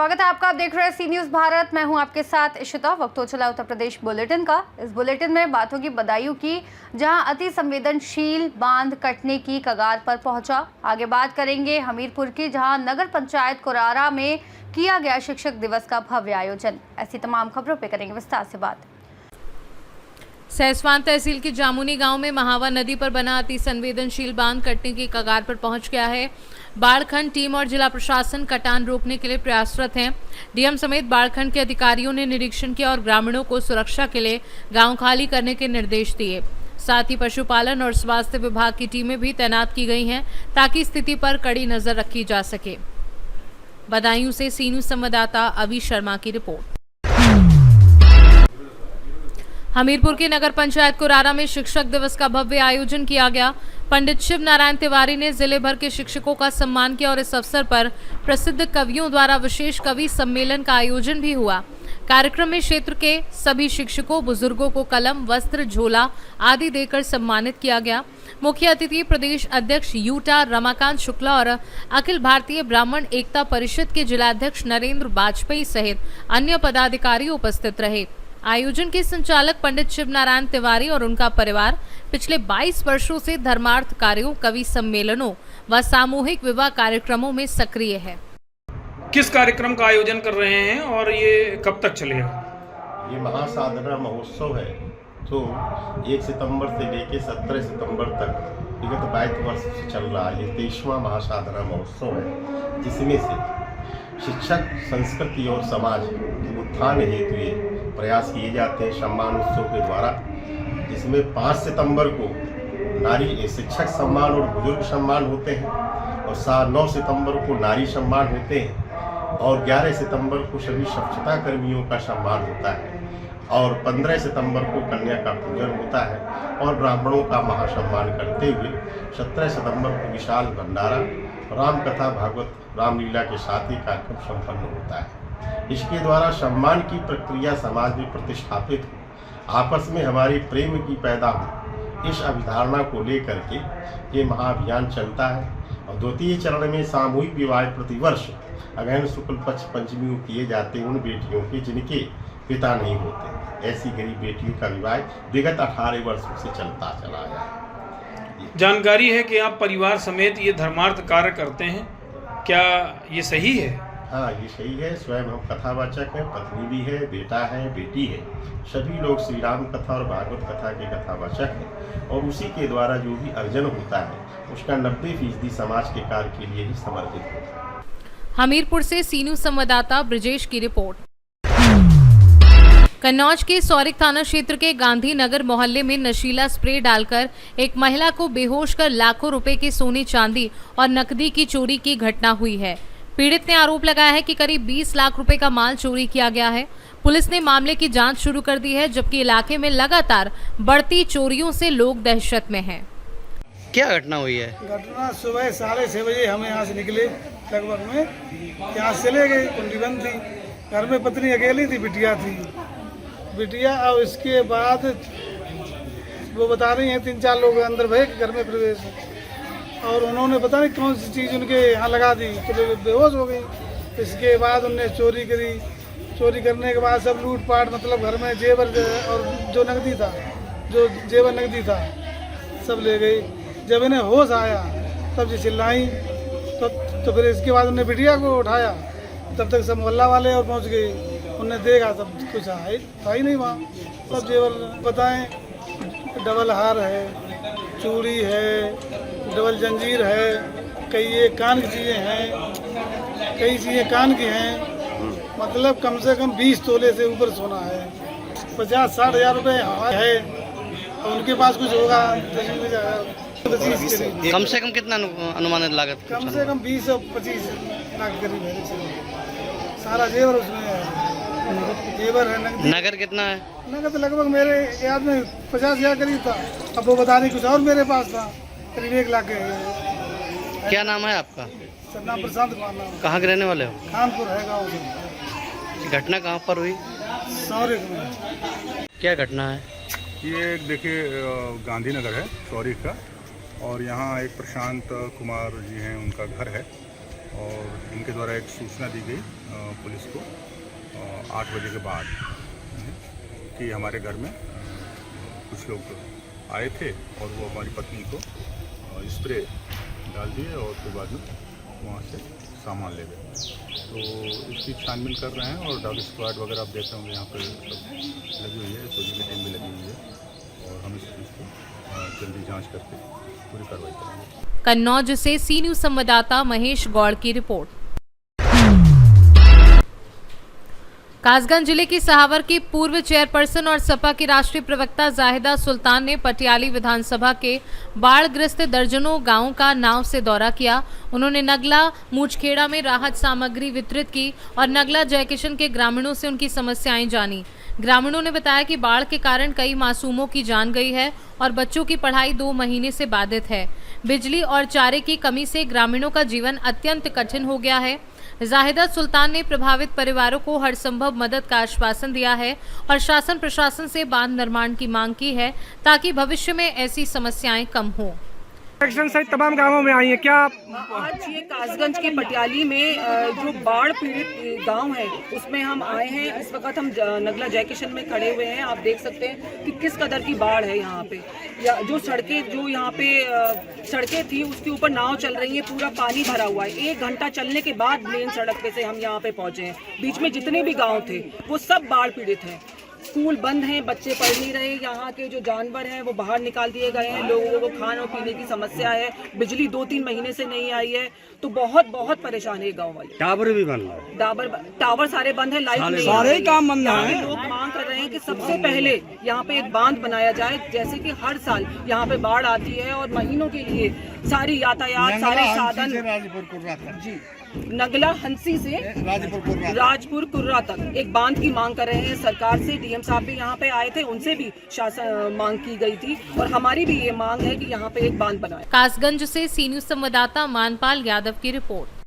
स्वागत है आपका। आप देख रहे हैं सी न्यूज़ भारत। मैं हूं आपके साथ इशिता। वक्त हो चला उत्तर प्रदेश बुलेटिन का। इस बुलेटिन में बात होगी बदायूं की, जहां अति संवेदनशील बांध कटने की कगार पर पहुंचा। आगे बात करेंगे हमीरपुर की, जहां नगर पंचायत कुरारा में किया गया शिक्षक दिवस का भव्य आयोजन। ऐसी तमाम खबरों पर करेंगे विस्तार से बात। सहसवान तहसील के जामुनी गांव में महावा नदी पर बना अति संवेदनशील बांध कटने की कगार पर पहुंच गया है। बाढ़खंड टीम और जिला प्रशासन कटान रोकने के लिए प्रयासरत हैं। डीएम समेत बाढ़खंड के अधिकारियों ने निरीक्षण किया और ग्रामीणों को सुरक्षा के लिए गांव खाली करने के निर्देश दिए। साथ ही पशुपालन और स्वास्थ्य विभाग की टीमें भी तैनात की गई हैं ताकि स्थिति पर कड़ी नजर रखी जा सके। बदायूं से सी न्यूज़ संवाददाता अवि शर्मा की रिपोर्ट। हमीरपुर के नगर पंचायत कुरारा में शिक्षक दिवस का भव्य आयोजन किया गया। पंडित शिव नारायण तिवारी ने जिले भर के शिक्षकों का सम्मान किया और इस अवसर पर प्रसिद्ध कवियों द्वारा विशेष कवि सम्मेलन का आयोजन भी हुआ। कार्यक्रम में क्षेत्र के सभी शिक्षकों बुजुर्गों को कलम, वस्त्र, झोला आदि देकर सम्मानित किया गया। मुख्य अतिथि प्रदेश अध्यक्ष यूटा रमाकांत शुक्ला और अखिल भारतीय ब्राह्मण एकता परिषद के जिलाध्यक्ष नरेंद्र बाजपेयी सहित अन्य पदाधिकारी उपस्थित रहे। आयोजन के संचालक पंडित शिव नारायण तिवारी और उनका परिवार पिछले 22 वर्षों से धर्मार्थ कार्यों, कवि सम्मेलनों व सामूहिक विवाह कार्यक्रमों में सक्रिय है। किस कार्यक्रम का आयोजन कर रहे हैं और ये कब तक चलेगा? ये महासाधना महोत्सव है जो 1 सितंबर से लेकर 17 सितंबर तक विगत 22 वर्ष से चल रहा है। ये 23वां महासाधना महोत्सव है, जिसमें से शिक्षक, संस्कृति और समाज के उत्थान हेतु ये प्रयास किए जाते हैं सम्मान उत्सव के द्वारा, जिसमें 5 सितंबर को नारी शिक्षक सम्मान और बुजुर्ग सम्मान होते हैं और 9 सितंबर को नारी सम्मान होते हैं और 11 सितंबर को सभी स्वच्छता कर्मियों का सम्मान होता है और 15 सितंबर को कन्या का पूजन होता है और ब्राह्मणों का महासम्मान करते हुए 17 सितंबर को विशाल भंडारा, राम कथा, भागवत, रामलीला के साथ ही कार्यक्रम संपन्न होता है। इसके द्वारा सम्मान की प्रक्रिया समाज में प्रतिष्ठापित हो, आपस में हमारे प्रेम की पैदा हो, इस अवधारणा को लेकर के ये महाअभियान चलता है। और द्वितीय चरण में सामूहिक विवाह प्रतिवर्ष अगहन शुक्ल पक्ष पंचमी को किए जाते हैं उन बेटियों के जिनके पिता नहीं होते। ऐसी गरीब बेटियों का विवाह विगत 18 वर्षों से चलता चला है। जानकारी है कि आप परिवार समेत ये धर्मार्थ कार्य करते हैं, क्या ये सही है? हाँ, ये सही है। स्वयं हम कथावाचक हैं, पत्नी भी है, बेटा है, बेटी है। सभी लोग श्री राम कथा और भागवत कथा के कथावाचक हैं और उसी के द्वारा जो भी अर्जन होता है उसका 90% समाज के कार्य के लिए ही समर्पित होता है। हमीरपुर से सी न्यूज़ संवाददाता ब्रिजेश की रिपोर्ट। कन्नौज के सौरिक थाना क्षेत्र के गांधी नगर मोहल्ले में नशीला स्प्रे डालकर एक महिला को बेहोश कर लाखों रुपए के सोने, चांदी और नकदी की चोरी की घटना हुई है। पीड़ित ने आरोप लगाया है कि करीब 20 लाख रुपए का माल चोरी किया गया है। पुलिस ने मामले की जांच शुरू कर दी है, जबकि इलाके में लगातार बढ़ती चोरियों से लोग दहशत में हैं। क्या घटना हुई है? घटना सुबह 6:30 बजे हम यहाँ से निकले, लगभग में यहाँ से चले गए। कुंडी बंद थी, घर में पत्नी अकेली थी, बिटिया थी। बिटिया और इसके बाद वो बता रही हैं 3-4 लोग अंदर भय घर में प्रवेश, और उन्होंने पता नहीं कौन सी चीज़ उनके यहाँ लगा दी तो बेहोश हो गई। इसके बाद उनने चोरी करी। चोरी करने के बाद सब लूटपाट, मतलब घर में जेवर और जो नकदी था, जो जेवर नकदी था सब ले गई। जब इन्हें होश आया तब जी चिल्लाई तो फिर इसके बाद उन्हें बिटिया को उठाया। तब तक सब मोहल्ला वाले और पहुँच गए। उन्हें देखा तब कुछ था ही नहीं वहाँ। सब जेवर बताएं, डबल हार है, चूड़ी है, डबल जंजीर है, कई ये कान की चीज़ें हैं, कई चीज़ें कान की हैं, मतलब कम से कम 20 तोले से ऊपर सोना है। 50-60 हज़ार रुपये है और उनके पास कुछ होगा 25 कम से कम कितना अनुमानित लागत? कम से कम 20 और 25 लाख करीब है। सारा जेवर उसमें है, जेवर है। नगर कितना है? नगद लगभग मेरे याद में 50 हज़ार करीब था। अब वो बता रही कुछ और मेरे पास था, करीब 1 लाख के। क्या नाम है आपका? सर नाम प्रशांत कुमार नाम। कहाँ के रहने वाले हो? कानपुर है गाँव से। घटना कहाँ पर हुई? सौरिक में। क्या घटना है? ये देखिए गांधी नगर है सौरिक का, और यहाँ एक प्रशांत कुमार जी हैं, उनका घर है। और इनके द्वारा एक सूचना दी गई पुलिस को 8 बजे के बाद कि हमारे घर में कुछ लोग आए थे और वो हमारी पत्नी को स्प्रे डाल दिए और फिर बाद में वहाँ से सामान ले गए। तो इसकी छानबीन कर रहे हैं और डॉग स्क्वाड वगैरह आप देख रहे होंगे यहाँ पर सब लगी हुई है, सोने की टीम भी लगी हुई है और हम इस चीज़ को जल्दी जांच करके पूरी कार्रवाई करेंगे। कन्नौज से सी न्यूज संवाददाता महेश गौड़ की रिपोर्ट। कासगंज जिले की सहावर की पूर्व चेयरपर्सन और सपा की राष्ट्रीय प्रवक्ता जाहिदा सुल्तान ने पटियाली विधानसभा के बाढ़ग्रस्त दर्जनों गांवों का नाव से दौरा किया। उन्होंने नगला मूचखेड़ा में राहत सामग्री वितरित की और नगला जयकिशन के ग्रामीणों से उनकी समस्याएं जानी। ग्रामीणों ने बताया कि बाढ़ के कारण कई मासूमों की जान गई है और बच्चों की पढ़ाई 2 महीने से बाधित है। बिजली और चारे की कमी से ग्रामीणों का जीवन अत्यंत कठिन हो गया है। जाहिदा सुल्तान ने प्रभावित परिवारों को हर संभव मदद का आश्वासन दिया है और शासन प्रशासन से बांध निर्माण की मांग की है ताकि भविष्य में ऐसी समस्याएं कम हों। एक्शन सहित तमाम गांवों में आई है क्या? आज ये कासगंज के पटियाली में जो बाढ़ पीड़ित गांव है उसमें हम आए हैं। इस वक्त हम नगला जयकिशन में खड़े हुए हैं। आप देख सकते हैं कि किस कदर की बाढ़ है यहाँ पे। या जो सड़कें जो यहाँ पे सड़कें थी उसके ऊपर नाव चल रही है, पूरा पानी भरा हुआ है। 1 घंटा चलने के बाद मेन सड़क पे से हम यहाँ पे पहुंचे हैं। बीच में जितने भी गाँव थे वो सब बाढ़ पीड़ित हैं। स्कूल बंद हैं, बच्चे पढ़ नहीं रहे, यहाँ के जो जानवर हैं वो बाहर निकाल दिए गए हैं, लोगों को खाने और पीने की समस्या है, बिजली 2-3 महीने से नहीं आई है, तो बहुत परेशान है गांव वाले। टावर भी बंद है, टावर सारे बंद है, लाइट नहीं, सारे काम बंद है। लोग मांग कर रहे हैं कि सबसे पहले यहाँ पे एक बांध बनाया जाए, जैसे कि हर साल यहाँ पे बाढ़ आती है और महीनों के लिए सारी यातायात सारे साधन जी नगला हंसी से राजपुर कुर्रा तक एक बांध की मांग कर रहे हैं सरकार से। डीएम साहब भी यहाँ पे आए थे, उनसे भी शासन मांग की गई थी और हमारी भी ये मांग है कि यहाँ पे एक बांध बनाए। कासगंज से सी न्यूज संवाददाता मानपाल यादव की रिपोर्ट।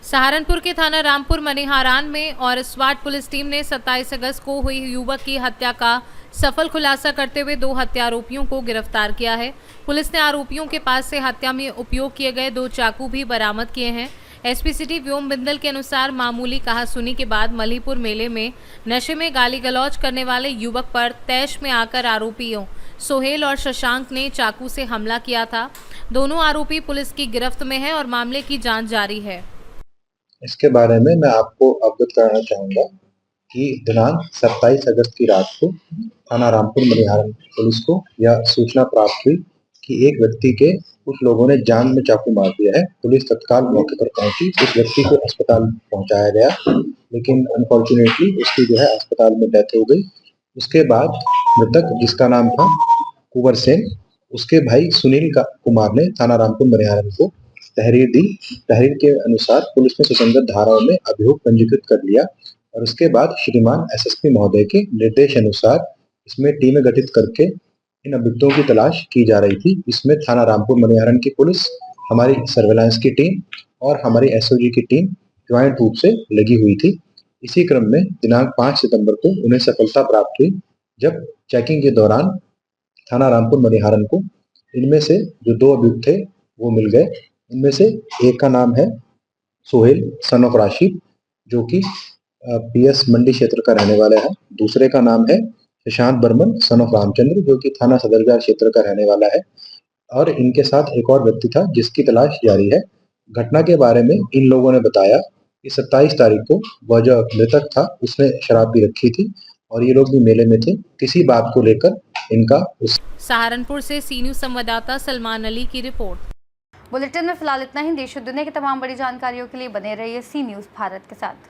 सहारनपुर के थाना रामपुर मनिहारान में और स्वाट पुलिस टीम ने 27 अगस्त को हुई युवक की हत्या का सफल खुलासा करते हुए 2 हत्या आरोपियों को गिरफ्तार किया है। पुलिस ने आरोपियों के पास से हत्या में उपयोग किए गए 2 चाकू भी बरामद किए हैं। एसपी सिटी व्योम बिंदल के अनुसार मामूली कहासुनी के बाद मलीपुर मेले में नशे में गाली गलौज करने वाले युवक पर तैश में आकर आरोपियों सोहेल और शशांक ने चाकू से हमला किया था। दोनों आरोपी पुलिस की गिरफ्त में है और मामले की जाँच जारी है। इसके बारे में मैं आपको अवगत कराना चाहूँगा कि दिनांक 27 अगस्त की रात को थाना रामपुर मनिहारन पुलिस को यह सूचना प्राप्त हुई कि एक व्यक्ति के कुछ लोगों ने जान में चाकू मार दिया है। पुलिस तत्काल मौके पर पहुंची, उस व्यक्ति को अस्पताल पहुंचाया गया, लेकिन अनफॉर्चुनेटली उसकी जो है अस्पताल में डेथ हो गई। उसके बाद मृतक, जिसका नाम था कुंवर सेन, उसके भाई सुनील कुमार ने थाना रामपुर मनिहारन को तहरीर दी। तहरीर के अनुसार पुलिस ने सुसंगत धाराओं में अभियोग पंजीकृत कर लिया और उसके बाद श्रीमान एसएसपी महोदय के निर्देश अनुसार इसमें टीमें गठित करके इन अभियुक्तों की तलाश की जा रही थी। इसमें थाना रामपुर मनिहारन की पुलिस, हमारी सर्वेलांस की टीम और हमारी एसओजी की टीम ज्वाइंट रूप से लगी हुई थी। इसी क्रम में दिनांक 5 सितंबर को उन्हें सफलता प्राप्त हुई, जब चेकिंग के दौरान थाना रामपुर मनिहारन को इनमें से जो 2 अभियुक्त थे वो मिल गए। इनमें से एक का नाम है सोहेल सन ऑफ राशिद, जो कि पीएस मंडी क्षेत्र का रहने वाला है। दूसरे का नाम है शशांक बर्मन सन ऑफ रामचंद्र, जो कि थाना सदरगढ़ क्षेत्र का रहने वाला है। और इनके साथ एक और व्यक्ति था जिसकी तलाश जारी है। घटना के बारे में इन लोगों ने बताया कि 27 तारीख को वह जो मृतक था उसने शराब भी रखी थी और ये लोग भी मेले में थे। किसी बात को लेकर इनका सहारनपुर से सी न्यूज संवाददाता सलमान अली की रिपोर्ट। बुलेटिन में फिलहाल इतना ही। देश और दुनिया की तमाम बड़ी जानकारियों के लिए बने रहिए सी न्यूज भारत के साथ।